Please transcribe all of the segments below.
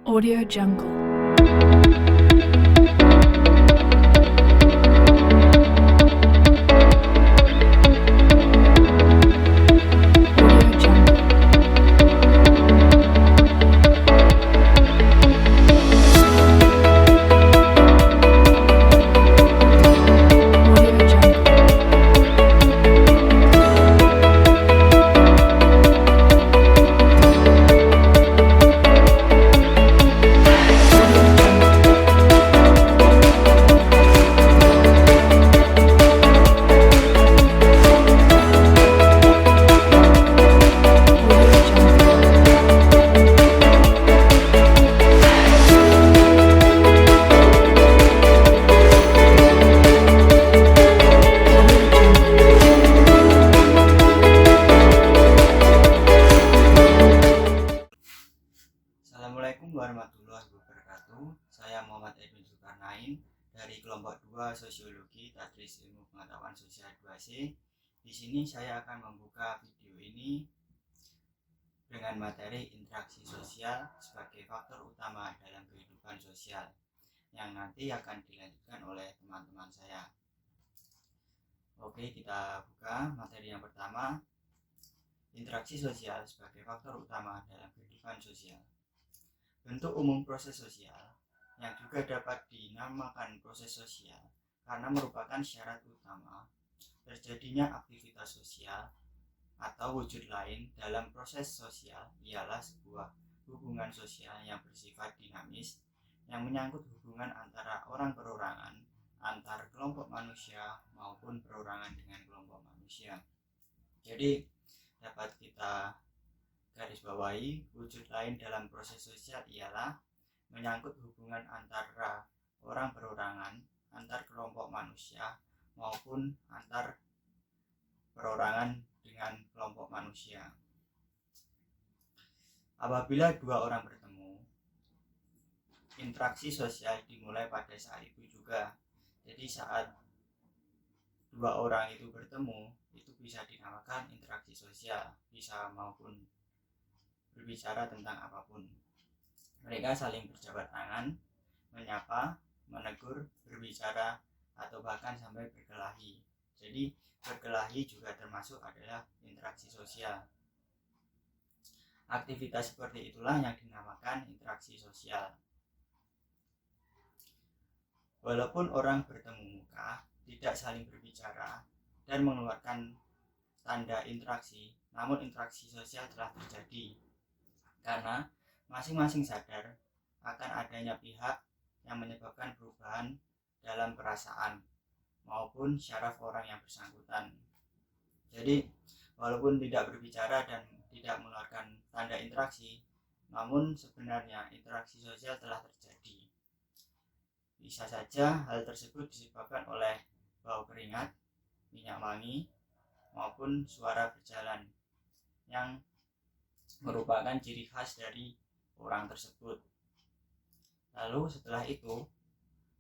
Audio Jungle. Audio Jungle. Audio Jungle. Audio Jungle. Audio Jungle. Audio Jungle. Assalamualaikum warahmatullahi wabarakatuh. Saya Muhammad Edwin Zulkarnain dari kelompok 2 Sosiologi Tadris Ilmu Pengetahuan Sosial 2C. Di sini saya akan membuka video ini dengan materi interaksi sosial sebagai faktor utama dalam kehidupan sosial yang nanti akan dilanjutkan oleh teman-teman saya. Oke, kita buka materi yang pertama. Interaksi sosial sebagai faktor utama dalam kehidupan sosial. Bentuk umum proses sosial yang juga dapat dinamakan proses sosial karena merupakan syarat utama terjadinya aktivitas sosial atau wujud lain dalam proses sosial ialah sebuah hubungan sosial yang bersifat dinamis yang menyangkut hubungan antara orang perorangan, antar kelompok manusia maupun perorangan dengan kelompok manusia. Jadi dapat kita garis bawahi, wujud lain dalam proses sosial ialah menyangkut hubungan antara orang perorangan, antar kelompok manusia maupun antar perorangan dengan kelompok manusia. Apabila dua orang bertemu, interaksi sosial dimulai pada saat itu juga. Jadi saat dua orang itu bertemu, itu bisa dinamakan interaksi sosial, bisa maupun berbicara tentang apapun. Mereka saling berjabat tangan, menyapa, menegur, berbicara, atau bahkan sampai berkelahi. Jadi berkelahi juga termasuk adalah interaksi sosial. Aktivitas seperti itulah yang dinamakan interaksi sosial. Walaupun orang bertemu muka, tidak saling berbicara, dan mengeluarkan tanda interaksi, namun interaksi sosial telah terjadi karena masing-masing sadar akan adanya pihak yang menyebabkan perubahan dalam perasaan maupun syaraf orang yang bersangkutan. Jadi walaupun tidak berbicara dan tidak mengeluarkan tanda interaksi, namun sebenarnya interaksi sosial telah terjadi. Bisa saja hal tersebut disebabkan oleh bau keringat, minyak wangi, maupun suara berjalan yang merupakan ciri khas dari orang tersebut. Lalu setelah itu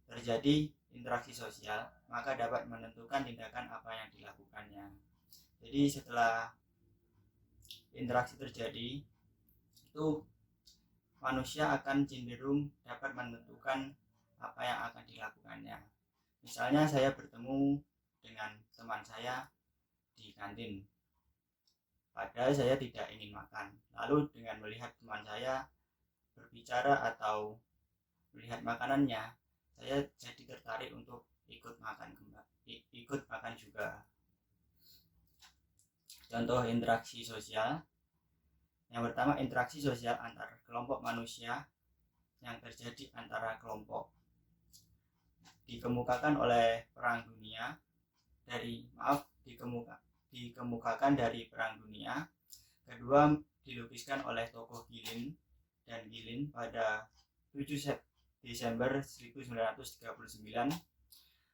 terjadi interaksi sosial, maka dapat menentukan tindakan apa yang dilakukannya. Jadi setelah interaksi terjadi, itu manusia akan cenderung dapat menentukan apa yang akan dilakukannya. Misalnya saya bertemu dengan teman saya di kantin, padahal saya tidak ingin makan. Lalu dengan melihat teman saya berbicara atau melihat makanannya, saya jadi tertarik untuk ikut makan juga. Contoh interaksi sosial. Yang pertama, interaksi sosial antar kelompok manusia yang terjadi antara kelompok. Dikemukakan oleh Perang Dunia dikemukakan dari Perang Dunia Kedua, dilukiskan oleh tokoh Gilin dan Gilin pada 7 Desember 1939.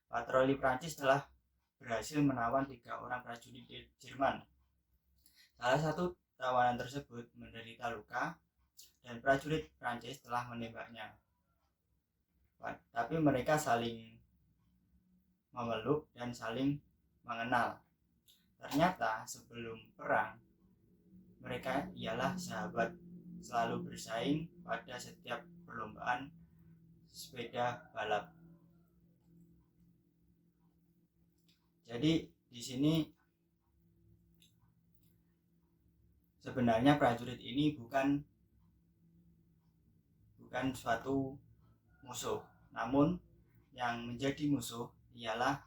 Patroli Prancis telah berhasil menawan 3 orang prajurit Jerman. Salah satu tawanan tersebut menderita luka dan prajurit Prancis telah menembaknya. Tapi mereka saling memeluk dan saling mengenal. Ternyata sebelum perang mereka ialah sahabat. selalu bersaing pada setiap perlombaan sepeda balap. Jadi di sini sebenarnya prajurit ini bukan suatu musuh, namun yang menjadi musuh ialah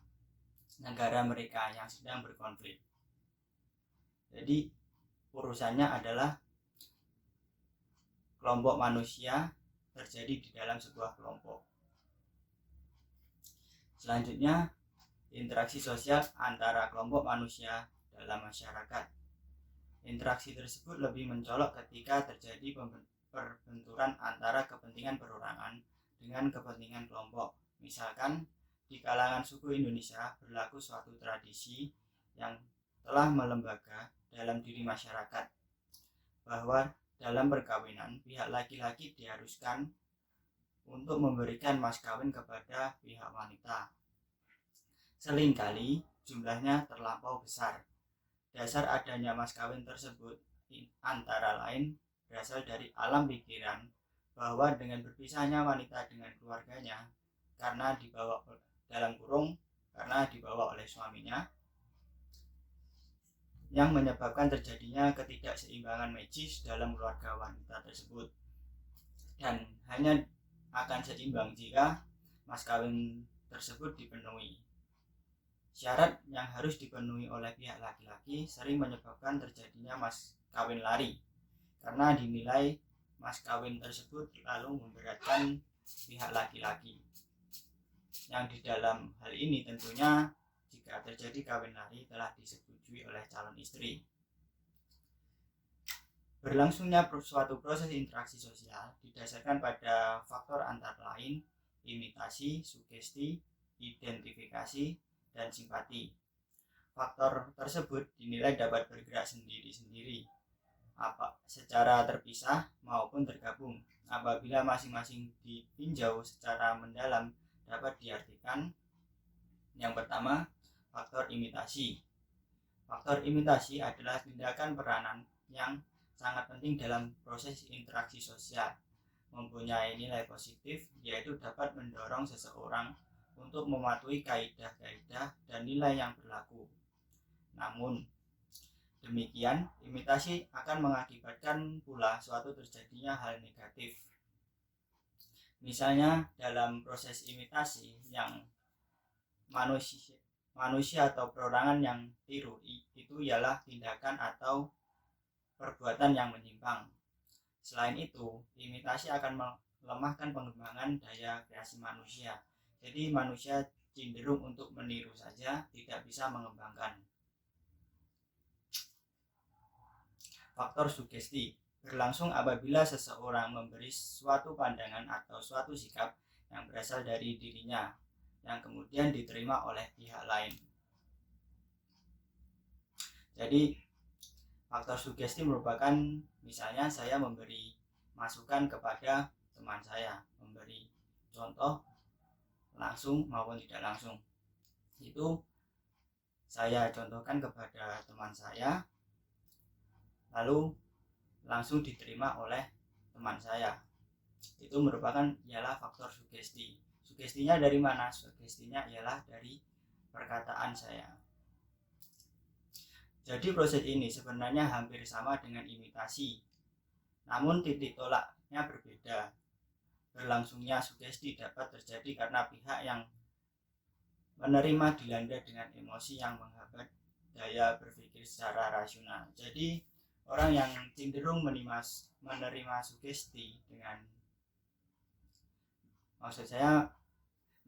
negara mereka yang sedang berkonflik. Jadi urusannya adalah kelompok manusia terjadi di dalam sebuah kelompok. Selanjutnya, interaksi sosial antara kelompok manusia dalam masyarakat. Interaksi tersebut lebih mencolok ketika terjadi perbenturan antara kepentingan perorangan dengan kepentingan kelompok. Misalkan di kalangan suku Indonesia berlaku suatu tradisi yang telah melembaga dalam diri masyarakat, bahwa dalam perkawinan pihak laki-laki diharuskan untuk memberikan mas kawin kepada pihak wanita. Seringkali jumlahnya terlampau besar. Dasar adanya mas kawin tersebut antara lain berasal dari alam pikiran bahwa dengan berpisahnya wanita dengan keluarganya karena dibawa oleh suaminya, yang menyebabkan terjadinya ketidakseimbangan magis dalam keluarga wanita tersebut, dan hanya akan seimbang jika mas kawin tersebut dipenuhi. Syarat yang harus dipenuhi oleh pihak laki-laki sering menyebabkan terjadinya mas kawin lari, karena dinilai mas kawin tersebut lalu memberatkan pihak laki-laki. Yang di dalam hal ini tentunya jika terjadi kawin lari telah disetujui oleh calon istri. Berlangsungnya suatu proses interaksi sosial didasarkan pada faktor antara lain imitasi, sugesti, identifikasi, dan simpati. Faktor tersebut dinilai dapat bergerak sendiri-sendiri, secara terpisah maupun tergabung. Apabila masing-masing ditinjau secara mendalam, dapat diartikan yang pertama, faktor imitasi. Faktor imitasi adalah tindakan peranan yang sangat penting dalam proses interaksi sosial, mempunyai nilai positif, yaitu dapat mendorong seseorang untuk mematuhi kaidah-kaidah dan nilai yang berlaku. Namun demikian, imitasi akan mengakibatkan pula suatu terjadinya hal negatif. Misalnya dalam proses imitasi yang manusia atau perorangan yang tiru itu ialah tindakan atau perbuatan yang menyimpang. Selain itu, imitasi akan melemahkan pengembangan daya kreasi manusia. Jadi manusia cenderung untuk meniru saja, tidak bisa mengembangkan. Faktor sugesti berlangsung apabila seseorang memberi suatu pandangan atau suatu sikap yang berasal dari dirinya, yang kemudian diterima oleh pihak lain. Jadi faktor sugesti merupakan misalnya saya memberi masukan kepada teman saya, memberi contoh langsung maupun tidak langsung. Itu saya contohkan kepada teman saya, lalu langsung diterima oleh teman saya. Itu merupakan ialah faktor sugesti. Sugestinya dari mana? Sugestinya ialah dari perkataan saya. Jadi proses ini sebenarnya hampir sama dengan imitasi, namun titik tolaknya berbeda. Berlangsungnya sugesti dapat terjadi karena pihak yang menerima dilanda dengan emosi yang menghambat daya berpikir secara rasional. Jadi orang yang cenderung menerima sugesti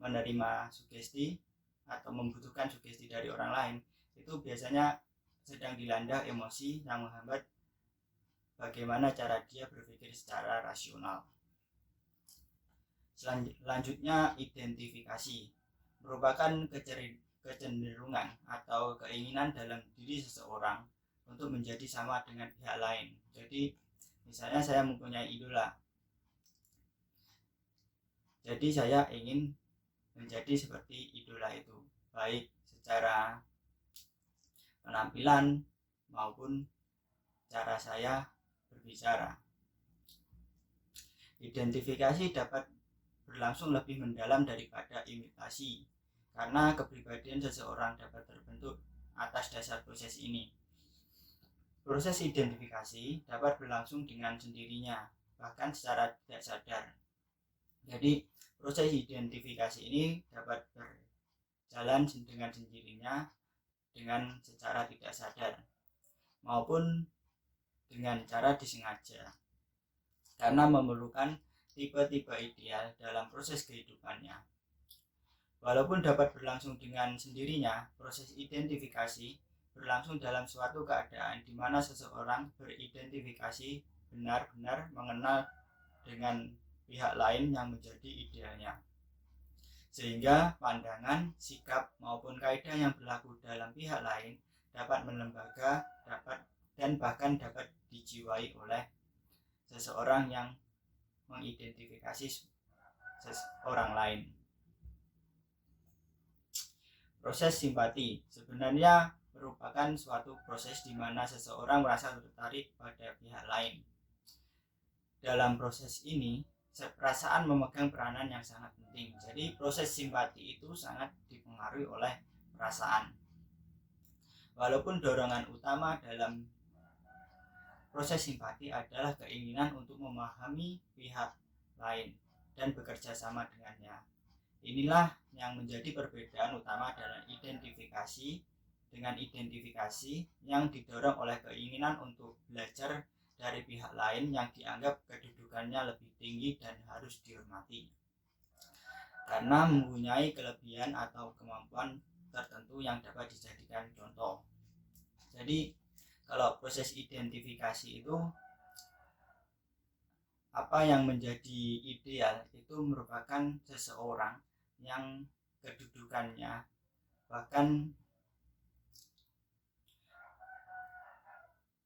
menerima sugesti atau membutuhkan sugesti dari orang lain, itu biasanya sedang dilanda emosi yang menghambat bagaimana cara dia berpikir secara rasional. Selanjutnya, identifikasi merupakan kecenderungan atau keinginan dalam diri seseorang untuk menjadi sama dengan pihak lain. Jadi misalnya saya mempunyai idola, jadi saya ingin menjadi seperti idola itu, baik secara penampilan maupun cara saya berbicara. Identifikasi dapat berlangsung lebih mendalam daripada imitasi, karena kepribadian seseorang dapat terbentuk atas dasar proses ini. Proses identifikasi dapat berlangsung dengan sendirinya, bahkan secara tidak sadar. Jadi, proses identifikasi ini dapat berjalan dengan sendirinya dengan secara tidak sadar maupun dengan cara disengaja, karena memerlukan tipe-tipe ideal dalam proses kehidupannya. Walaupun dapat berlangsung dengan sendirinya, proses identifikasi berlangsung dalam suatu keadaan di mana seseorang beridentifikasi benar-benar mengenal dengan pihak lain yang menjadi idealnya, sehingga pandangan, sikap, maupun kaidah yang berlaku dalam pihak lain dapat melembaga, dan bahkan dapat dijiwai oleh seseorang yang mengidentifikasi orang lain. Proses simpati sebenarnya merupakan suatu proses di mana seseorang merasa tertarik pada pihak lain. Dalam proses ini, perasaan memegang peranan yang sangat penting. Jadi proses simpati itu sangat dipengaruhi oleh perasaan. Walaupun dorongan utama dalam proses simpati adalah keinginan untuk memahami pihak lain dan bekerja sama dengannya. Inilah yang menjadi perbedaan utama dalam identifikasi dengan identifikasi yang didorong oleh keinginan untuk belajar dari pihak lain yang dianggap kedudukannya lebih tinggi dan harus dihormati karena mempunyai kelebihan atau kemampuan tertentu yang dapat dijadikan contoh. Jadi kalau proses identifikasi itu, apa yang menjadi ideal itu merupakan seseorang yang kedudukannya bahkan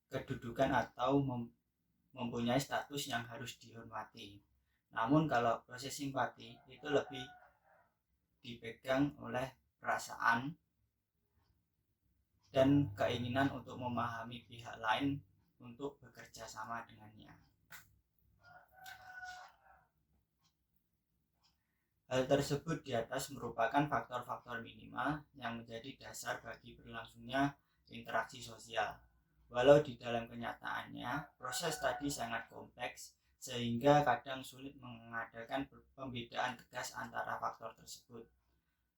kedudukan atau mempunyai status yang harus dihormati. Namun kalau proses simpati itu lebih dipegang oleh perasaan dan keinginan untuk memahami pihak lain untuk bekerja sama dengannya. Hal tersebut di atas merupakan faktor-faktor minimal yang menjadi dasar bagi berlangsungnya interaksi sosial. Walau di dalam kenyataannya, proses tadi sangat kompleks sehingga kadang sulit mengadakan pembedaan tegas antara faktor tersebut.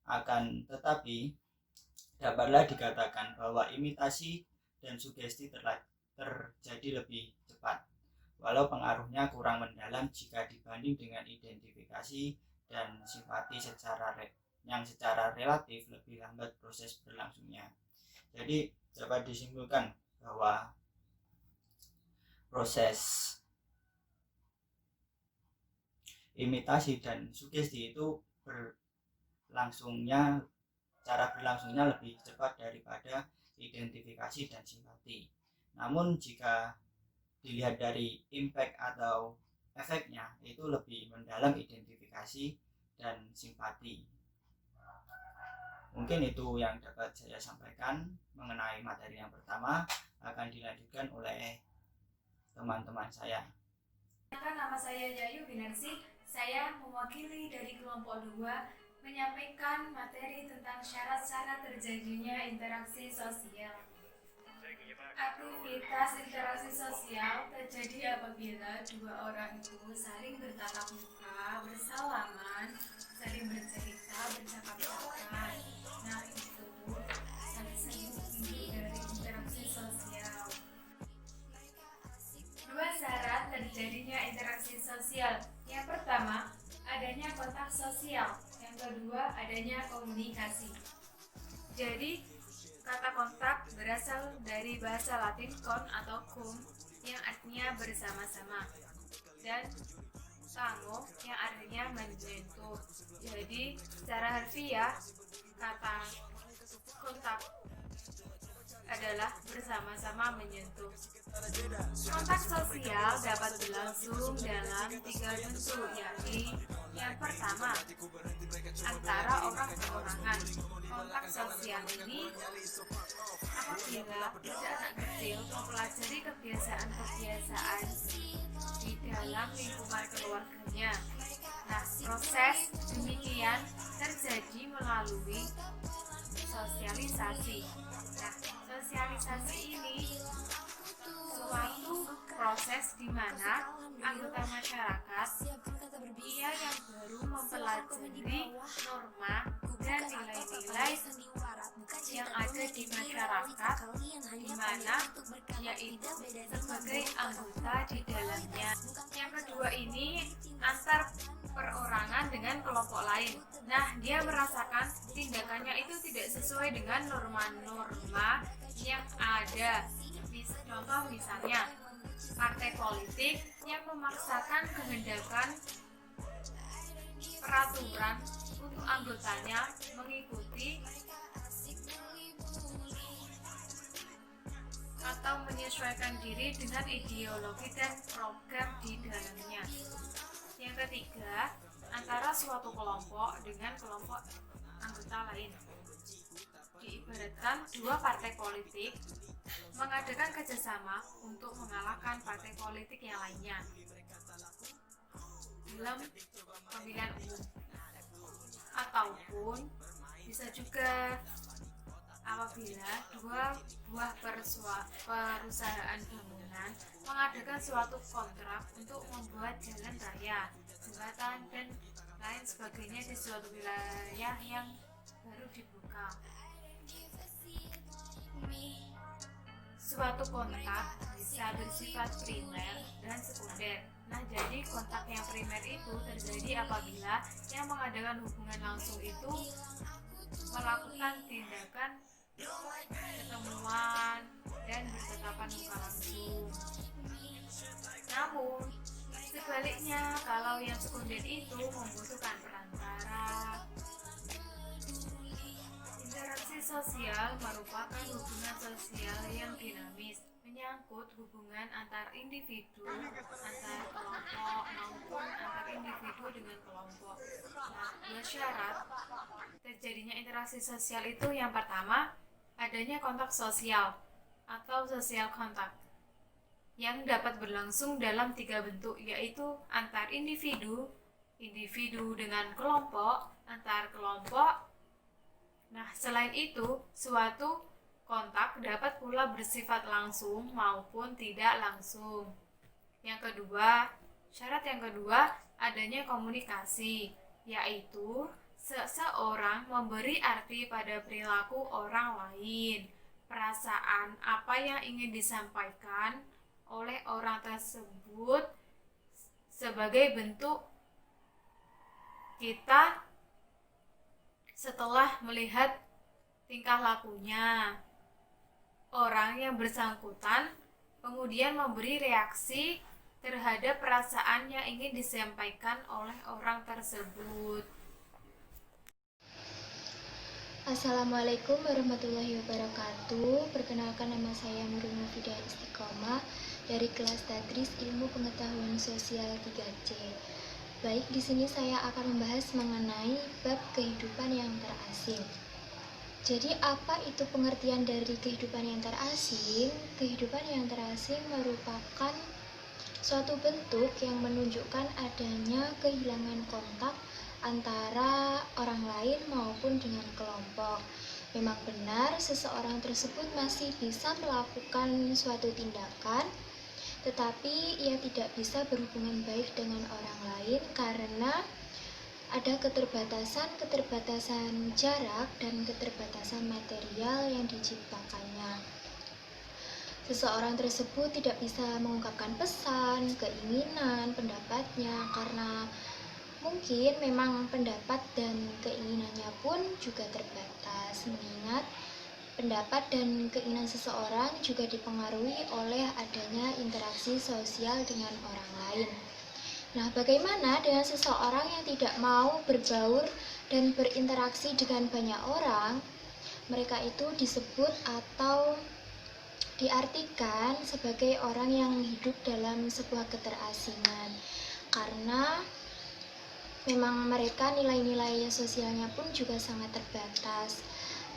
Akan tetapi, dapatlah dikatakan bahwa imitasi dan sugesti terjadi lebih cepat, walau pengaruhnya kurang mendalam jika dibanding dengan identifikasi dan simpati yang secara relatif lebih lambat proses berlangsungnya. Jadi dapat disimpulkan bahwa proses imitasi dan sugesti itu cara berlangsungnya lebih cepat daripada identifikasi dan simpati. Namun jika dilihat dari impact atau efeknya, itu lebih mendalam identifikasi dan simpati. Mungkin itu yang dapat saya sampaikan mengenai materi yang pertama, akan dilanjutkan oleh teman-teman saya. Nama saya Yayu Binarsi. Saya mewakili dari kelompok 2 menyampaikan materi tentang syarat-syarat terjadinya interaksi sosial. Aktivitas interaksi sosial terjadi apabila dua orang itu saling bertatap muka, bersalaman, saling bercerita, bercakap-cakap. Nah, itu salah satu bentuk dari interaksi sosial. 2 syarat terjadinya interaksi sosial. Yang pertama, adanya kontak sosial. Yang kedua, adanya komunikasi. Jadi, kata kontak berasal dari bahasa Latin con atau cum yang artinya bersama-sama, dan tango yang artinya menyentuh. Jadi secara harfiah kata kontak adalah bersama-sama menyentuh. Kontak sosial dapat berlangsung dalam 3 bentuk, yakni yang pertama, antara orang perorangan. Kontak sosial ini apabila anak kecil mempelajari kebiasaan-kebiasaan di dalam lingkungan keluarganya. Nah, proses demikian terjadi melalui sosialisasi. Nah, sosialisasi ini suatu proses di mana anggota masyarakat ia yang baru mempelajari norma dan nilai-nilai yang ada di masyarakat, di mana dia itu sebagai anggota di dalamnya. Yang kedua ini antar perorangan dengan kelompok lain. Nah, dia merasakan tindakannya itu tidak sesuai dengan norma-norma yang ada. Contoh misalnya, partai politik yang memaksakan kehendakan peraturan untuk anggotanya mengikuti atau menyesuaikan diri dengan ideologi dan program di dalamnya. Yang ketiga, antara suatu kelompok dengan kelompok anggota lain. Diibaratkan dua partai politik mengadakan kerjasama untuk mengalahkan partai politik yang lainnya dalam pemilihan umum, ataupun bisa juga apabila dua buah perusahaan bangunan mengadakan suatu kontrak untuk membuat jalan raya, jembatan, dan lain sebagainya di suatu wilayah yang baru dibuka. Suatu kontak bisa bersifat primer dan sekunder. Nah, jadi kontak yang primer itu terjadi apabila yang mengadakan hubungan langsung itu melakukan tindakan ketemuan dan bertatapan muka langsung. Namun, sebaliknya kalau yang sekunder itu membutuhkan perantara. Interaksi sosial merupakan hubungan sosial yang dinamis, menyangkut hubungan antar individu, antar kelompok, maupun antar individu dengan kelompok. Nah, dua syarat terjadinya interaksi sosial itu yang pertama, adanya kontak sosial atau social contact yang dapat berlangsung dalam 3 bentuk, yaitu antar individu, individu dengan kelompok, antar kelompok. Nah, selain itu, suatu kontak dapat pula bersifat langsung maupun tidak langsung. Yang kedua, syarat yang kedua, adanya komunikasi, yaitu seseorang memberi arti pada perilaku orang lain, perasaan apa yang ingin disampaikan oleh orang tersebut sebagai bentuk kita setelah melihat tingkah lakunya. Orang yang bersangkutan kemudian memberi reaksi terhadap perasaan yang ingin disampaikan oleh orang tersebut. Assalamualaikum warahmatullahi wabarakatuh. Perkenalkan, nama saya Nurul Mufidah Istiqomah dari kelas Tadris Ilmu Pengetahuan Sosial 3C. Baik, di sini saya akan membahas mengenai bab kehidupan yang terasing. Jadi, apa itu pengertian dari kehidupan yang terasing? Kehidupan yang terasing merupakan suatu bentuk yang menunjukkan adanya kehilangan kontak antara orang lain maupun dengan kelompok. Memang benar, seseorang tersebut masih bisa melakukan suatu tindakan, tetapi ia tidak bisa berhubungan baik dengan orang lain karena ada keterbatasan jarak dan keterbatasan material yang diciptakannya. Seseorang tersebut tidak bisa mengungkapkan pesan, keinginan, pendapatnya karena mungkin memang pendapat dan keinginannya pun juga terbatas, mengingat pendapat dan keinginan seseorang juga dipengaruhi oleh adanya interaksi sosial dengan orang lain. Nah, bagaimana dengan seseorang yang tidak mau berbaur dan berinteraksi dengan banyak orang? Mereka itu disebut atau diartikan sebagai orang yang hidup dalam sebuah keterasingan, karena memang mereka nilai-nilai sosialnya pun juga sangat terbatas.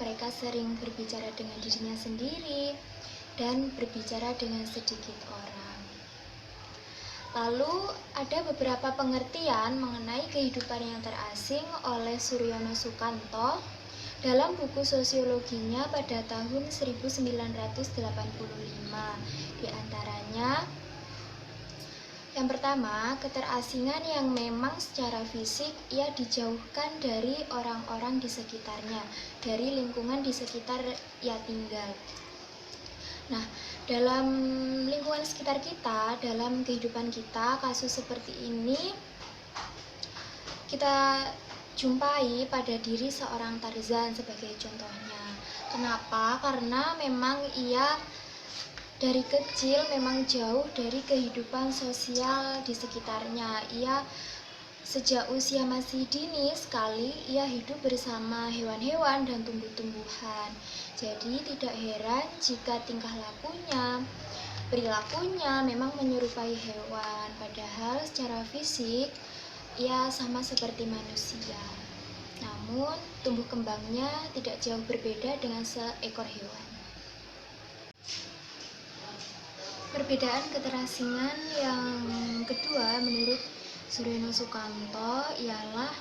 Mereka sering berbicara dengan dirinya sendiri dan berbicara dengan sedikit orang. Lalu ada beberapa pengertian mengenai kehidupan yang terasing oleh Suryono Sukanto dalam buku sosiologinya pada tahun 1985. Di antaranya, yang pertama, keterasingan yang memang secara fisik ia dijauhkan dari orang-orang di sekitarnya, dari lingkungan di sekitar ia tinggal. Nah, dalam lingkungan sekitar kita, dalam kehidupan kita, kasus seperti ini kita jumpai pada diri seorang Tarzan sebagai contohnya. Kenapa? Karena memang ia dari kecil memang jauh dari kehidupan sosial di sekitarnya. Ia sejak usia masih dini sekali ia hidup bersama hewan-hewan dan tumbuh-tumbuhan. Jadi tidak heran jika tingkah lakunya, perilakunya memang menyerupai hewan, padahal secara fisik ia sama seperti manusia. Namun tumbuh kembangnya tidak jauh berbeda dengan seekor hewan. Perbedaan keterasingan yang kedua menurut Suryono Sukanto ialah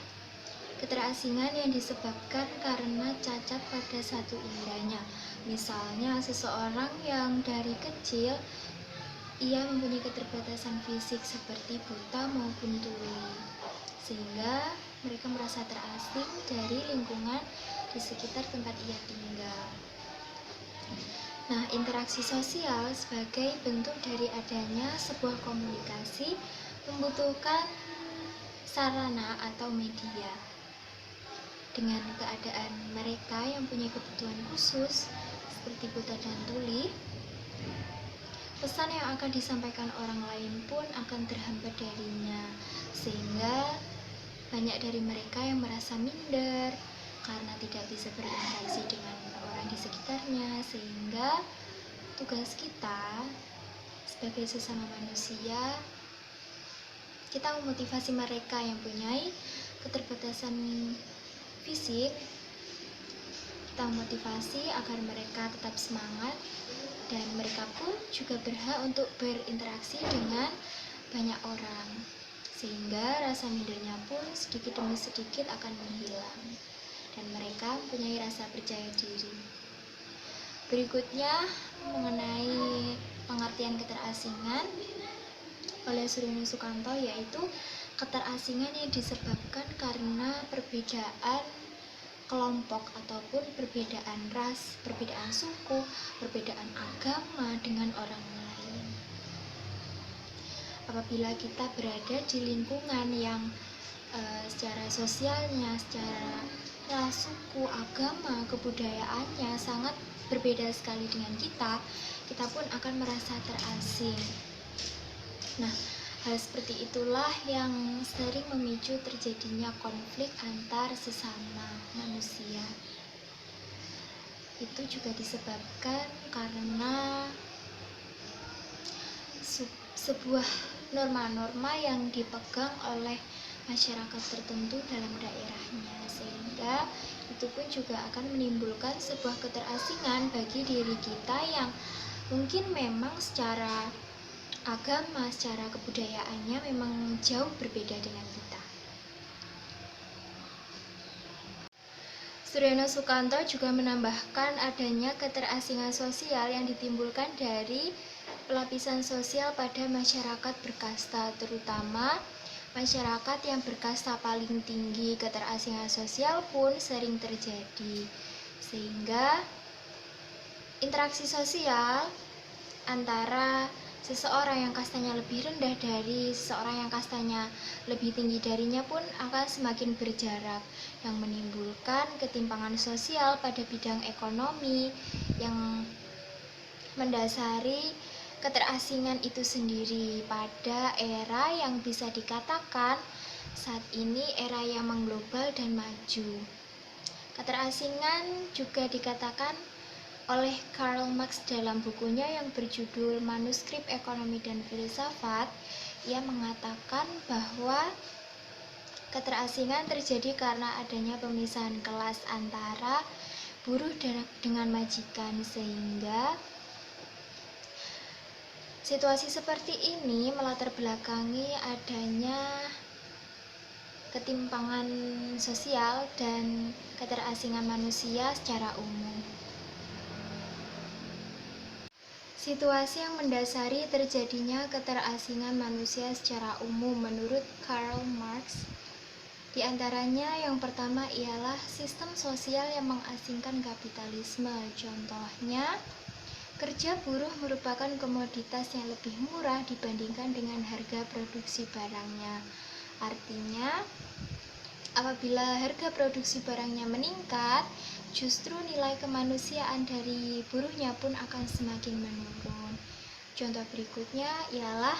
keterasingan yang disebabkan karena cacat pada satu inderanya. Misalnya seseorang yang dari kecil ia mempunyai keterbatasan fisik seperti buta maupun tuli, sehingga mereka merasa terasing dari lingkungan di sekitar tempat ia tinggal. Nah, interaksi sosial sebagai bentuk dari adanya sebuah komunikasi membutuhkan sarana atau media. Dengan keadaan mereka yang punya kebutuhan khusus seperti buta dan tuli, pesan yang akan disampaikan orang lain pun akan terhambat darinya, sehingga banyak dari mereka yang merasa minder karena tidak bisa berinteraksi dengan orang di sekitarnya, sehingga tugas kita sebagai sesama manusia, kita memotivasi mereka yang punya keterbatasan fisik. Kita memotivasi agar mereka tetap semangat dan mereka pun juga berhak untuk berinteraksi dengan banyak orang, sehingga rasa mindernya pun sedikit demi sedikit akan menghilang dan mereka mempunyai rasa percaya diri. Berikutnya mengenai pengertian keterasingan oleh Suryono Sukanto, yaitu keterasingan yang disebabkan karena perbedaan kelompok ataupun perbedaan ras, perbedaan suku, perbedaan agama dengan orang lain. Apabila kita berada di lingkungan yang secara sosialnya, secara ras, suku, agama, kebudayaannya sangat berbeda sekali dengan kita pun akan merasa terasing. Nah, hal seperti itulah yang sering memicu terjadinya konflik antar sesama manusia. Itu juga disebabkan karena sebuah norma-norma yang dipegang oleh masyarakat tertentu dalam daerahnya, sehingga itu pun juga akan menimbulkan sebuah keterasingan bagi diri kita yang mungkin memang secara agama, secara kebudayaannya memang jauh berbeda dengan kita. Suryono Sukanto juga menambahkan adanya keterasingan sosial yang ditimbulkan dari pelapisan sosial pada masyarakat berkasta, terutama masyarakat yang berkasta paling tinggi. Keterasingan sosial pun sering terjadi, sehingga interaksi sosial antara seseorang yang kastanya lebih rendah dari seseorang yang kastanya lebih tinggi darinya pun akan semakin berjarak, yang menimbulkan ketimpangan sosial pada bidang ekonomi yang mendasari keterasingan itu sendiri pada era yang bisa dikatakan saat ini era yang mengglobal dan maju. Keterasingan juga dikatakan oleh Karl Marx dalam bukunya yang berjudul Manuskrip Ekonomi dan Filsafat. Ia mengatakan bahwa keterasingan terjadi karena adanya pemisahan kelas antara buruh dengan majikan, sehingga situasi seperti ini melatar belakangi adanya ketimpangan sosial dan keterasingan manusia secara umum. Situasi yang mendasari terjadinya keterasingan manusia secara umum menurut Karl Marx, di antaranya yang pertama ialah sistem sosial yang mengasingkan kapitalisme. Contohnya, kerja buruh merupakan komoditas yang lebih murah dibandingkan dengan harga produksi barangnya. Artinya, apabila harga produksi barangnya meningkat, justru nilai kemanusiaan dari buruhnya pun akan semakin menurun. Contoh berikutnya ialah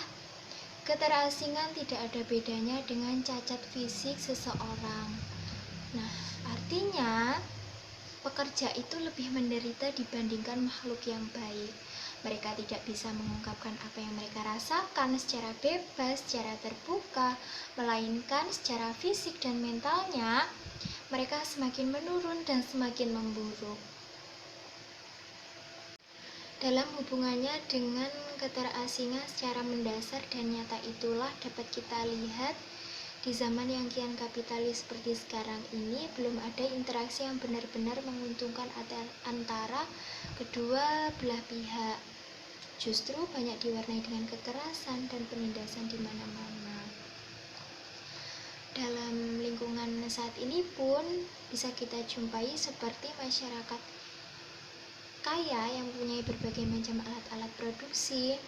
keterasingan tidak ada bedanya dengan cacat fisik seseorang. Nah, artinya pekerja itu lebih menderita dibandingkan makhluk yang baik. Mereka tidak bisa mengungkapkan apa yang mereka rasakan secara bebas, secara terbuka, melainkan secara fisik dan mentalnya mereka semakin menurun dan semakin memburuk. Dalam hubungannya dengan keterasingan secara mendasar dan nyata itulah dapat kita lihat di zaman yang kian kapitalis seperti sekarang ini belum ada interaksi yang benar-benar menguntungkan antara kedua belah pihak. Justru banyak diwarnai dengan kekerasan dan penindasan di mana-mana. Dalam lingkungan saat ini pun bisa kita jumpai seperti masyarakat kaya yang mempunyai berbagai macam alat-alat produksi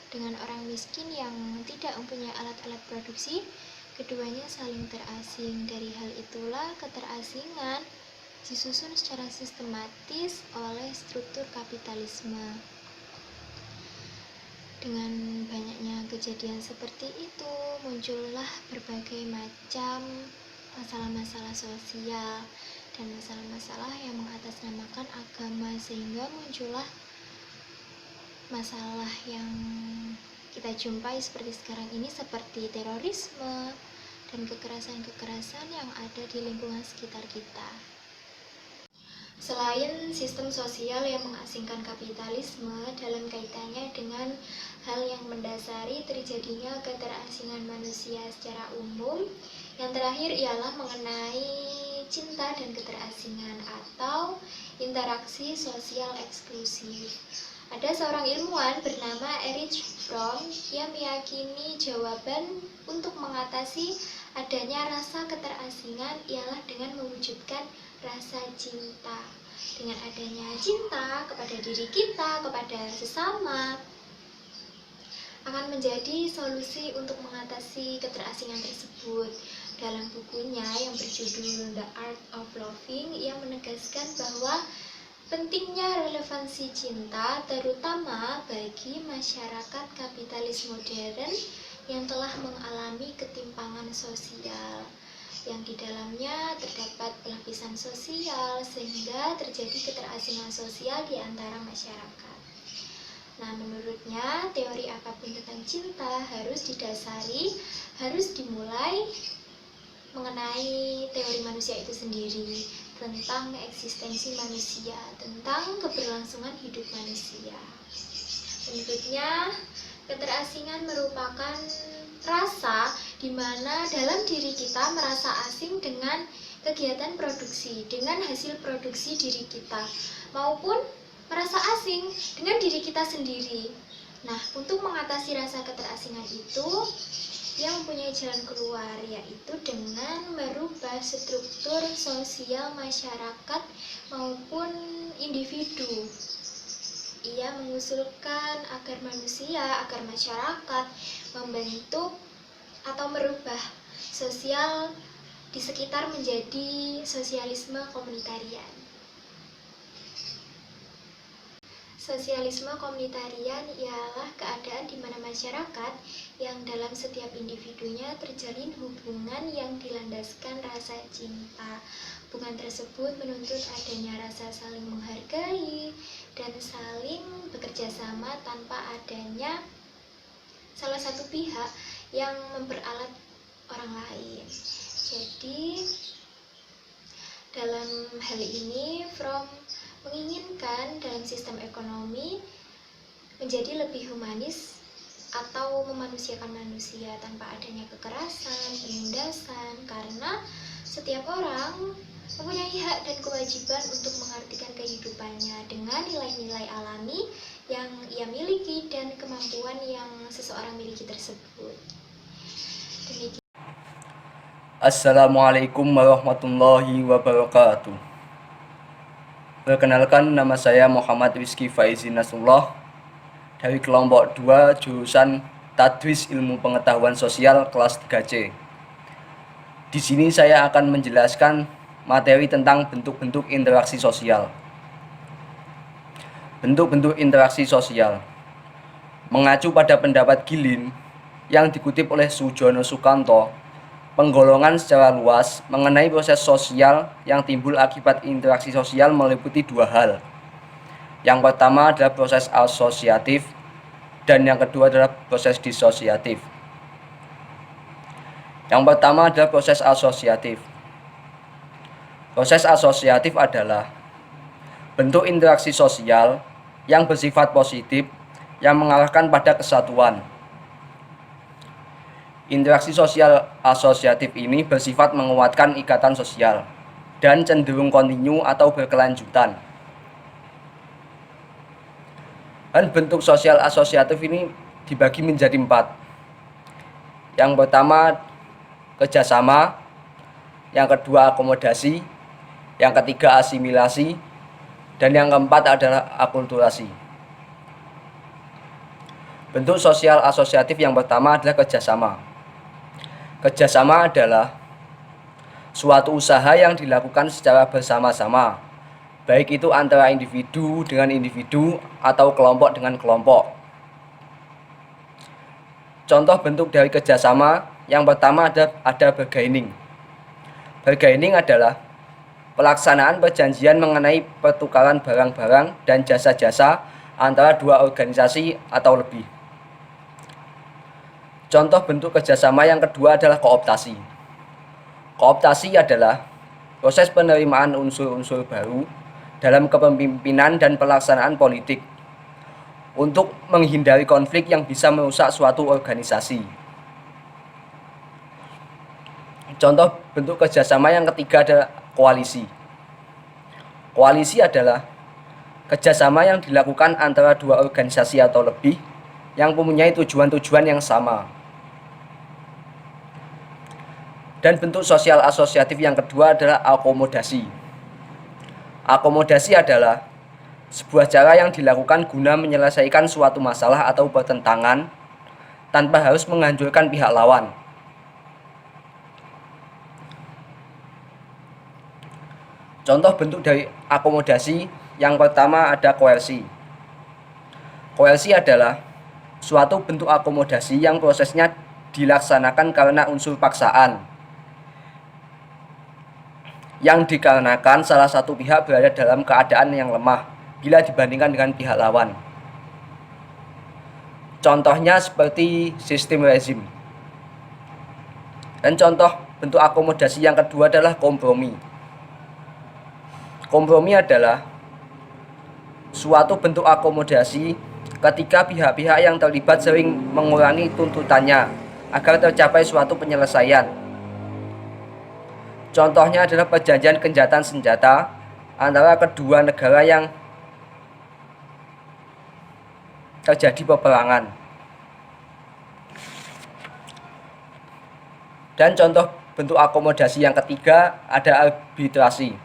dengan orang miskin yang tidak mempunyai alat-alat produksi. Keduanya saling terasing. Dari hal itulah keterasingan disusun secara sistematis oleh struktur kapitalisme. Dengan banyaknya kejadian seperti itu, muncullah berbagai macam masalah-masalah sosial dan masalah-masalah yang mengatasnamakan agama, sehingga muncullah masalah yang kita jumpai seperti sekarang ini, seperti terorisme dan kekerasan-kekerasan yang ada di lingkungan sekitar kita. Selain sistem sosial yang mengasingkan kapitalisme dalam kaitannya dengan hal yang mendasari terjadinya keterasingan manusia secara umum, yang terakhir ialah mengenai cinta dan keterasingan atau interaksi sosial eksklusif. Ada seorang ilmuwan bernama Erich Fromm yang meyakini jawaban untuk mengatasi adanya rasa keterasingan ialah dengan mewujudkan rasa cinta. Dengan adanya cinta kepada diri kita, kepada sesama, akan menjadi solusi untuk mengatasi keterasingan tersebut. Dalam bukunya yang berjudul The Art of Loving, ia menegaskan bahwa pentingnya relevansi cinta terutama bagi masyarakat kapitalis modern yang telah mengalami ketimpangan sosial, yang di dalamnya terdapat pelapisan sosial sehingga terjadi keterasingan sosial di antara masyarakat. Nah, menurutnya teori apapun tentang cinta harus dimulai mengenai teori manusia itu sendiri, tentang eksistensi manusia, tentang keberlangsungan hidup manusia. Menurutnya, keterasingan merupakan rasa di mana dalam diri kita merasa asing dengan kegiatan produksi, dengan hasil produksi diri kita, maupun merasa asing dengan diri kita sendiri. Nah, untuk mengatasi rasa keterasingan itu, ia mempunyai jalan keluar, yaitu dengan merubah struktur sosial masyarakat maupun individu. Ia mengusulkan agar masyarakat membentuk atau merubah sosial di sekitar menjadi sosialisme komunitarian. Sosialisme komunitarian ialah keadaan di mana masyarakat yang dalam setiap individunya terjalin hubungan yang dilandaskan rasa cinta. Hubungan tersebut menuntut adanya rasa saling menghargai dan saling bekerja sama tanpa adanya salah satu pihak yang memperalat orang lain. Jadi, dalam hal ini, Fromm menginginkan dalam sistem ekonomi menjadi lebih humanis atau memanusiakan manusia tanpa adanya kekerasan, penindasan, karena setiap orang mempunyai hak dan kewajiban untuk mengartikan kehidupannya dengan nilai-nilai alami yang ia miliki dan kemampuan yang seseorang miliki tersebut. Demikian. Assalamualaikum warahmatullahi wabarakatuh. Perkenalkan, nama saya Muhammad Rizky Faizi Nasrullah dari kelompok 2 jurusan Tadris Ilmu Pengetahuan Sosial kelas 3C. Di sini saya akan menjelaskan materi tentang bentuk-bentuk interaksi sosial. Bentuk-bentuk interaksi sosial mengacu pada pendapat Gilin yang dikutip oleh Sujono Sukanto. Penggolongan secara luas mengenai proses sosial yang timbul akibat interaksi sosial meliputi dua hal. Yang pertama adalah proses asosiatif dan yang kedua adalah proses disosiatif. Yang pertama adalah proses asosiatif. Proses asosiatif adalah bentuk interaksi sosial yang bersifat positif yang mengarahkan pada kesatuan. Interaksi sosial asosiatif ini bersifat menguatkan ikatan sosial dan cenderung kontinu atau berkelanjutan. Dan bentuk sosial asosiatif ini dibagi menjadi 4. Yang pertama kerjasama, yang kedua akomodasi, yang ketiga asimilasi, dan yang keempat adalah akulturasi. Bentuk sosial asosiatif yang pertama adalah kerjasama. Kerjasama adalah suatu usaha yang dilakukan secara bersama-sama, baik itu antara individu dengan individu atau kelompok dengan kelompok. Contoh bentuk dari kerjasama yang pertama ada bargaining. Bargaining adalah pelaksanaan perjanjian mengenai pertukaran barang-barang dan jasa-jasa antara dua organisasi atau lebih. Contoh bentuk kerjasama yang kedua adalah kooptasi. Kooptasi adalah proses penerimaan unsur-unsur baru dalam kepemimpinan dan pelaksanaan politik untuk menghindari konflik yang bisa merusak suatu organisasi. Contoh bentuk kerjasama yang ketiga adalah koalisi. Koalisi adalah kerjasama yang dilakukan antara dua organisasi atau lebih yang mempunyai tujuan-tujuan yang sama. Dan bentuk sosial asosiatif yang kedua adalah akomodasi. Akomodasi adalah sebuah cara yang dilakukan guna menyelesaikan suatu masalah atau pertentangan tanpa harus menghancurkan pihak lawan. Contoh bentuk dari akomodasi yang pertama ada koersi. Koersi adalah suatu bentuk akomodasi yang prosesnya dilaksanakan karena unsur paksaan, yang dikarenakan salah satu pihak berada dalam keadaan yang lemah bila dibandingkan dengan pihak lawan. Contohnya seperti sistem rezim. Dan contoh bentuk akomodasi yang kedua adalah kompromi. Kompromi adalah suatu bentuk akomodasi ketika pihak-pihak yang terlibat sering mengurangi tuntutannya agar tercapai suatu penyelesaian. Contohnya adalah perjanjian gencatan senjata antara kedua negara yang terjadi peperangan. Dan contoh bentuk akomodasi yang ketiga ada arbitrasi.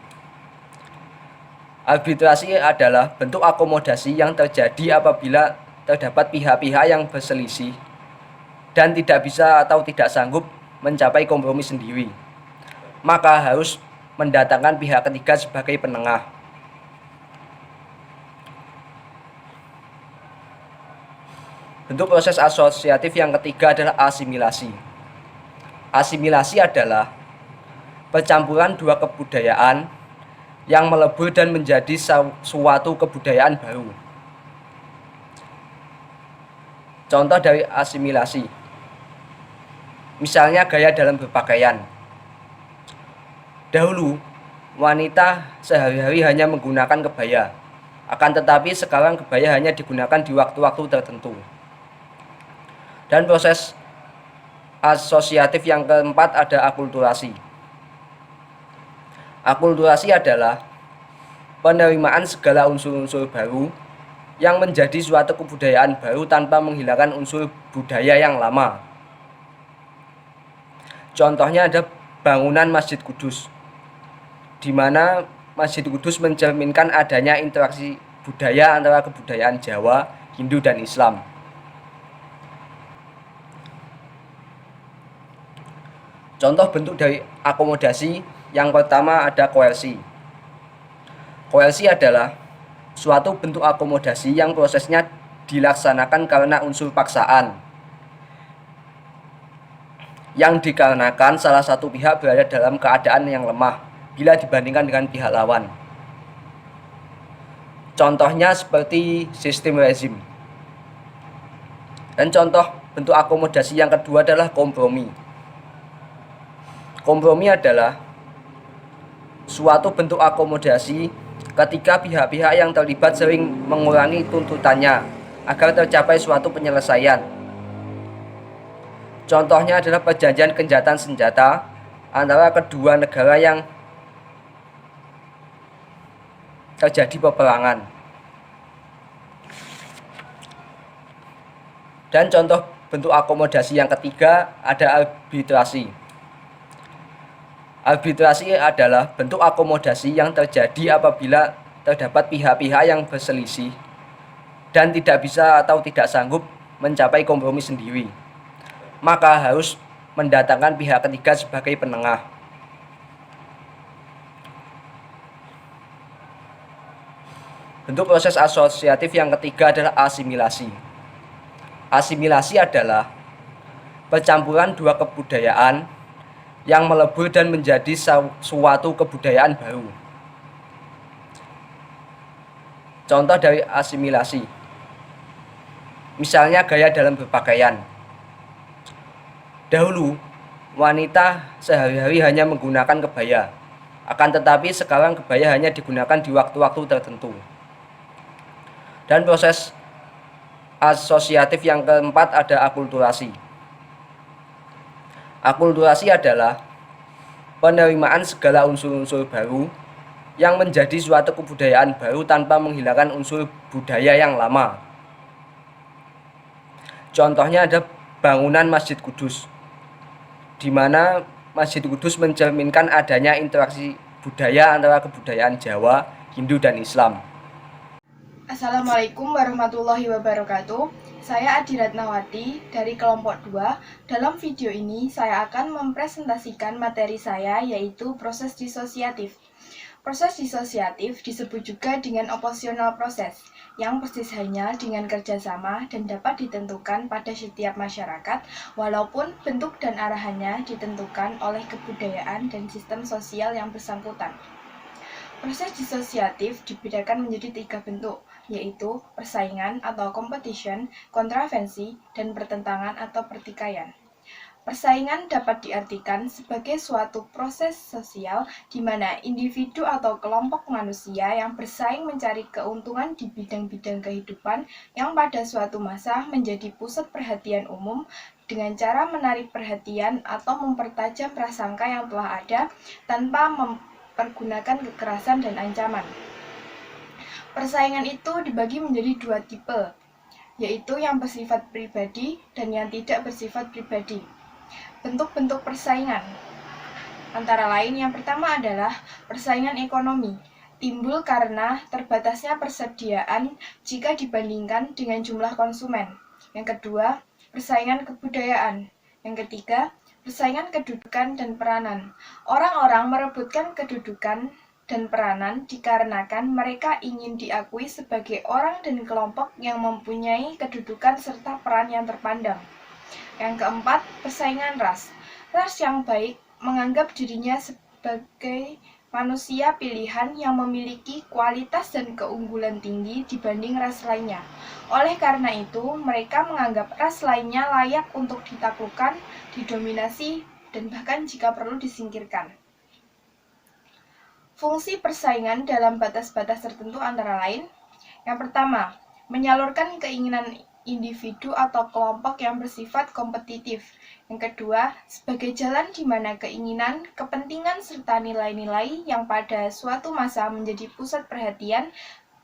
Arbitrasi adalah bentuk akomodasi yang terjadi apabila terdapat pihak-pihak yang berselisih dan tidak bisa atau tidak sanggup mencapai kompromi sendiri, maka harus mendatangkan pihak ketiga sebagai penengah. Bentuk proses asosiatif yang ketiga adalah asimilasi. Asimilasi adalah percampuran dua kebudayaan yang melebur dan menjadi suatu kebudayaan baru. Contoh dari asimilasi, misalnya gaya dalam berpakaian. Dahulu, wanita sehari-hari hanya menggunakan kebaya, akan tetapi sekarang kebaya hanya digunakan di waktu-waktu tertentu. Dan proses asosiatif yang keempat ada akulturasi. Akulturasi adalah penerimaan segala unsur-unsur baru yang menjadi suatu kebudayaan baru tanpa menghilangkan unsur budaya yang lama. Contohnya ada bangunan Masjid Kudus, di mana Masjid Kudus mencerminkan adanya interaksi budaya antara kebudayaan Jawa, Hindu, dan Islam. Contoh bentuk dari akomodasi yang pertama ada koersi. Koersi adalah suatu bentuk akomodasi yang prosesnya dilaksanakan karena unsur paksaan, yang dikarenakan salah satu pihak berada dalam keadaan yang lemah bila dibandingkan dengan pihak lawan. Contohnya seperti sistem rezim. Dan contoh bentuk akomodasi yang kedua adalah kompromi. Kompromi adalah suatu bentuk akomodasi ketika pihak-pihak yang terlibat sering mengurangi tuntutannya agar tercapai suatu penyelesaian. Contohnya adalah perjanjian gencatan senjata antara kedua negara yang terjadi peperangan. Dan contoh bentuk akomodasi yang ketiga ada arbitrasi. Arbitrasi adalah bentuk akomodasi yang terjadi apabila terdapat pihak-pihak yang berselisih dan tidak bisa atau tidak sanggup mencapai kompromi sendiri, maka harus mendatangkan pihak ketiga sebagai penengah. Bentuk proses asosiatif yang ketiga adalah asimilasi. Asimilasi adalah percampuran dua kebudayaan yang melebur dan menjadi suatu kebudayaan baru. Contoh dari asimilasi, misalnya gaya dalam berpakaian. Dahulu, wanita sehari-hari hanya menggunakan kebaya, akan tetapi sekarang kebaya hanya digunakan di waktu-waktu tertentu. Dan proses asosiatif yang keempat ada akulturasi. Akulturasi adalah penerimaan segala unsur-unsur baru yang menjadi suatu kebudayaan baru tanpa menghilangkan unsur budaya yang lama. Contohnya ada bangunan Masjid Kudus, di mana Masjid Kudus mencerminkan adanya interaksi budaya antara kebudayaan Jawa, Hindu, dan Islam. Assalamualaikum warahmatullahi wabarakatuh. Saya Adi Ratnawati dari kelompok 2. Dalam video ini saya akan mempresentasikan materi saya, yaitu proses disosiatif. Proses disosiatif disebut juga dengan operasional proses, yang persis hanya dengan kerjasama dan dapat ditentukan pada setiap masyarakat, walaupun bentuk dan arahannya ditentukan oleh kebudayaan dan sistem sosial yang bersangkutan. Proses disosiatif dibedakan menjadi 3 bentuk, yaitu persaingan atau competition, kontravensi, dan pertentangan atau pertikaian. Persaingan dapat diartikan sebagai suatu proses sosial di mana individu atau kelompok manusia yang bersaing mencari keuntungan di bidang-bidang kehidupan yang pada suatu masa menjadi pusat perhatian umum dengan cara menarik perhatian atau mempertajam prasangka yang telah ada tanpa mempergunakan kekerasan dan ancaman. Persaingan itu dibagi menjadi 2 tipe, yaitu yang bersifat pribadi dan yang tidak bersifat pribadi. Bentuk-bentuk persaingan antara lain yang pertama adalah persaingan ekonomi, timbul karena terbatasnya persediaan jika dibandingkan dengan jumlah konsumen. Yang kedua, persaingan kebudayaan. Yang ketiga, persaingan kedudukan dan peranan. Orang-orang merebutkan kedudukan dan peranan dikarenakan mereka ingin diakui sebagai orang dan kelompok yang mempunyai kedudukan serta peran yang terpandang. Yang keempat, persaingan ras. Ras yang baik menganggap dirinya sebagai manusia pilihan yang memiliki kualitas dan keunggulan tinggi dibanding ras lainnya. Oleh karena itu, mereka menganggap ras lainnya layak untuk ditaklukkan, didominasi, dan bahkan jika perlu disingkirkan. Fungsi persaingan dalam batas-batas tertentu antara lain: yang pertama, menyalurkan keinginan individu atau kelompok yang bersifat kompetitif. Yang kedua, sebagai jalan di mana keinginan, kepentingan, serta nilai-nilai yang pada suatu masa menjadi pusat perhatian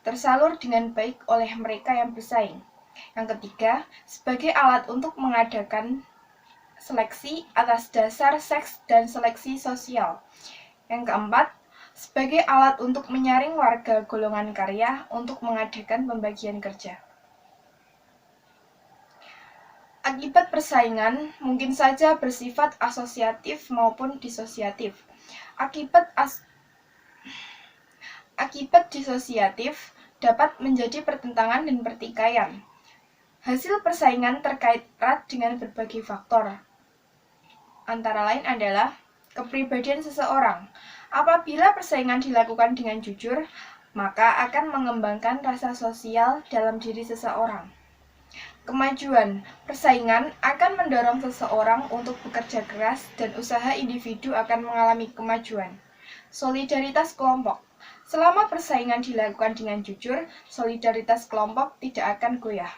tersalur dengan baik oleh mereka yang bersaing. Yang ketiga, sebagai alat untuk mengadakan seleksi atas dasar seks dan seleksi sosial. Yang keempat, sebagai alat untuk menyaring warga golongan karya untuk mengadakan pembagian kerja. Akibat persaingan mungkin saja bersifat asosiatif maupun disosiatif. Akibat disosiatif dapat menjadi pertentangan dan pertikaian. Hasil persaingan terkait erat dengan berbagai faktor. Antara lain adalah kepribadian seseorang. Apabila persaingan dilakukan dengan jujur, maka akan mengembangkan rasa sosial dalam diri seseorang. Kemajuan persaingan akan mendorong seseorang untuk bekerja keras dan usaha individu akan mengalami kemajuan. Solidaritas kelompok. Selama persaingan dilakukan dengan jujur, solidaritas kelompok tidak akan goyah.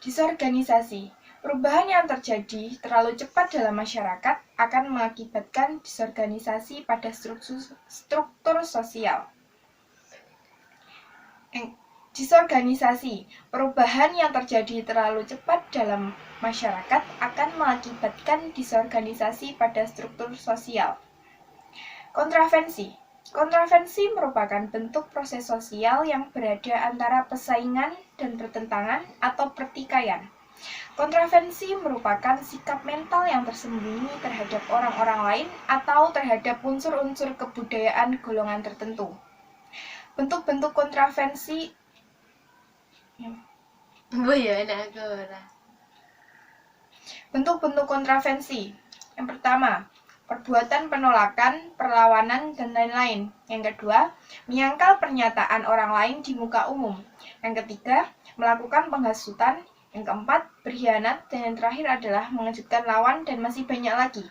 Disorganisasi. Perubahan yang terjadi terlalu cepat dalam masyarakat akan mengakibatkan disorganisasi pada struktur sosial. Disorganisasi. Perubahan yang terjadi terlalu cepat dalam masyarakat akan mengakibatkan disorganisasi pada struktur sosial. Kontravensi. Kontravensi merupakan bentuk proses sosial yang berada antara persaingan dan pertentangan atau pertikaian. Kontravensi merupakan sikap mental yang tersembunyi terhadap orang-orang lain atau terhadap unsur-unsur kebudayaan golongan tertentu. Bentuk-bentuk kontravensi Bentuk-bentuk kontravensi. Yang pertama, perbuatan penolakan, perlawanan, dan lain-lain. Yang kedua, menyangkal pernyataan orang lain di muka umum. Yang ketiga, melakukan penghasutan. Yang keempat, berkhianat. Dan yang terakhir adalah mengejutkan lawan, dan masih banyak lagi.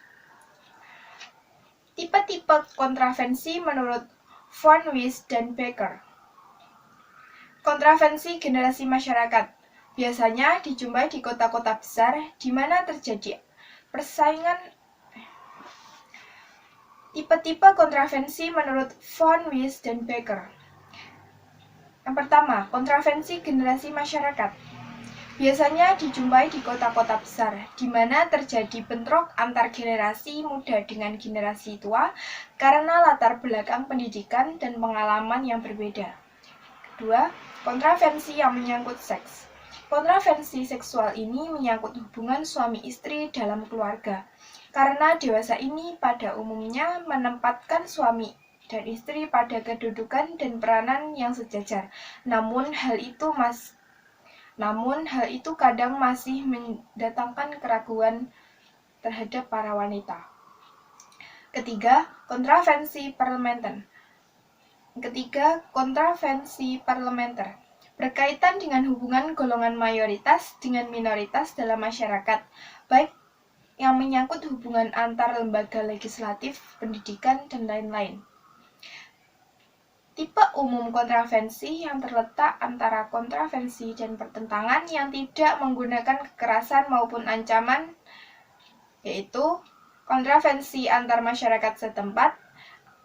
Tipe-tipe kontravensi menurut Von Wyss dan Becker. Kontravensi generasi masyarakat biasanya dijumpai di kota-kota besar di mana terjadi persaingan. Tipe-tipe kontravensi menurut Von Wyss dan Becker. Yang pertama, kontravensi generasi masyarakat biasanya dijumpai di kota-kota besar di mana terjadi bentrok antar generasi muda dengan generasi tua karena latar belakang pendidikan dan pengalaman yang berbeda. Kedua, kontravensi yang menyangkut seks. Kontravensi seksual ini menyangkut hubungan suami istri dalam keluarga. Karena dewasa ini pada umumnya menempatkan suami dan istri pada kedudukan dan peranan yang sejajar. Namun hal itu kadang masih mendatangkan keraguan terhadap para wanita. Ketiga, kontravensi parlementer. Berkaitan dengan hubungan golongan mayoritas dengan minoritas dalam masyarakat, baik yang menyangkut hubungan antar lembaga legislatif, pendidikan, dan lain-lain. Tipe umum kontravensi yang terletak antara kontravensi dan pertentangan yang tidak menggunakan kekerasan maupun ancaman, yaitu kontravensi antar masyarakat setempat,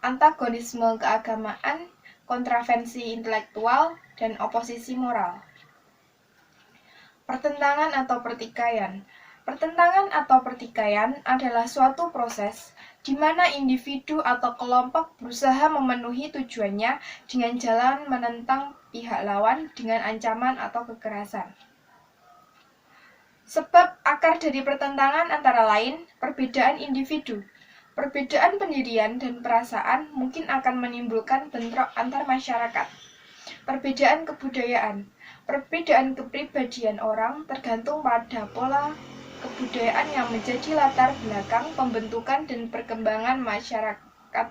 antagonisme keagamaan, kontravensi intelektual, dan oposisi moral. Pertentangan atau pertikaian. Pertentangan atau pertikaian adalah suatu proses di mana individu atau kelompok berusaha memenuhi tujuannya dengan jalan menentang pihak lawan dengan ancaman atau kekerasan. Sebab akar dari pertentangan antara lain perbedaan individu. Perbedaan pendirian dan perasaan mungkin akan menimbulkan bentrok antar masyarakat. Perbedaan kebudayaan. Perbedaan kepribadian orang tergantung pada pola kebudayaan yang menjadi latar belakang pembentukan dan perkembangan masyarakat.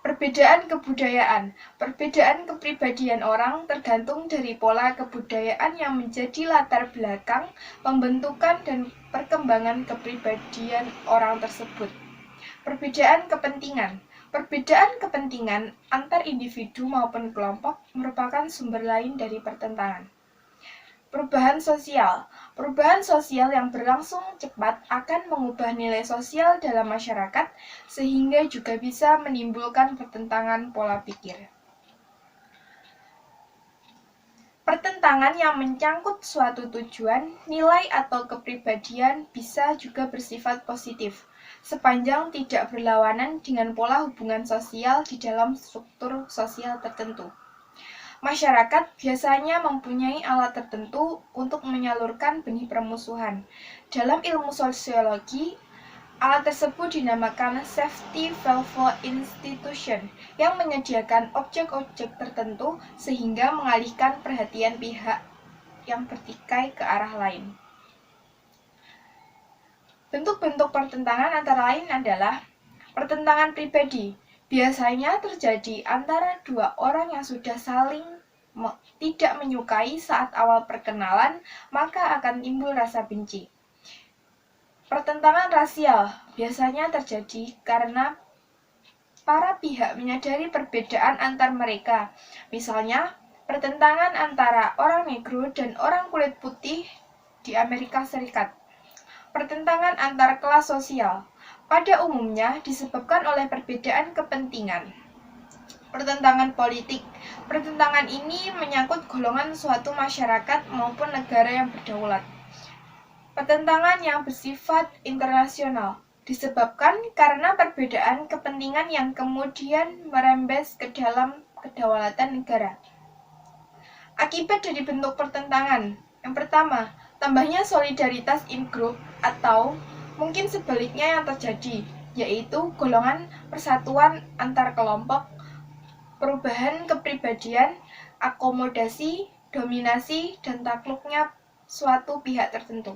Perbedaan kebudayaan. Perbedaan kepribadian orang tergantung dari pola kebudayaan yang menjadi latar belakang pembentukan dan perkembangan kepribadian orang tersebut. Perbedaan kepentingan. Perbedaan kepentingan antar individu maupun kelompok merupakan sumber lain dari pertentangan. Perubahan sosial. Perubahan sosial yang berlangsung cepat akan mengubah nilai sosial dalam masyarakat sehingga juga bisa menimbulkan pertentangan pola pikir. Pertentangan yang menyangkut suatu tujuan, nilai atau kepribadian bisa juga bersifat positif, sepanjang tidak berlawanan dengan pola hubungan sosial di dalam struktur sosial tertentu. Masyarakat biasanya mempunyai alat tertentu untuk menyalurkan benih permusuhan. Dalam ilmu sosiologi, alat tersebut dinamakan safety valve institution yang menyediakan objek-objek tertentu sehingga mengalihkan perhatian pihak yang bertikai ke arah lain. Bentuk-bentuk pertentangan antara lain adalah pertentangan pribadi. Biasanya terjadi antara dua orang yang sudah saling tidak menyukai saat awal perkenalan, maka akan timbul rasa benci. Pertentangan rasial biasanya terjadi karena para pihak menyadari perbedaan antar mereka. Misalnya, pertentangan antara orang negro dan orang kulit putih di Amerika Serikat. Pertentangan antar kelas sosial pada umumnya disebabkan oleh perbedaan kepentingan. Pertentangan politik. Pertentangan ini menyangkut golongan suatu masyarakat maupun negara yang berdaulat. Pertentangan yang bersifat internasional disebabkan karena perbedaan kepentingan yang kemudian merembes ke dalam kedaulatan negara. Akibat dari bentuk pertentangan. Yang pertama, tambahnya solidaritas in-group atau mungkin sebaliknya yang terjadi, yaitu golongan persatuan antar kelompok, perubahan kepribadian, akomodasi, dominasi, dan takluknya suatu pihak tertentu.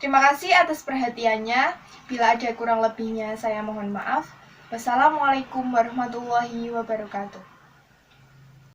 Terima kasih atas perhatiannya. Bila ada kurang lebihnya, saya mohon maaf. Wassalamualaikum warahmatullahi wabarakatuh.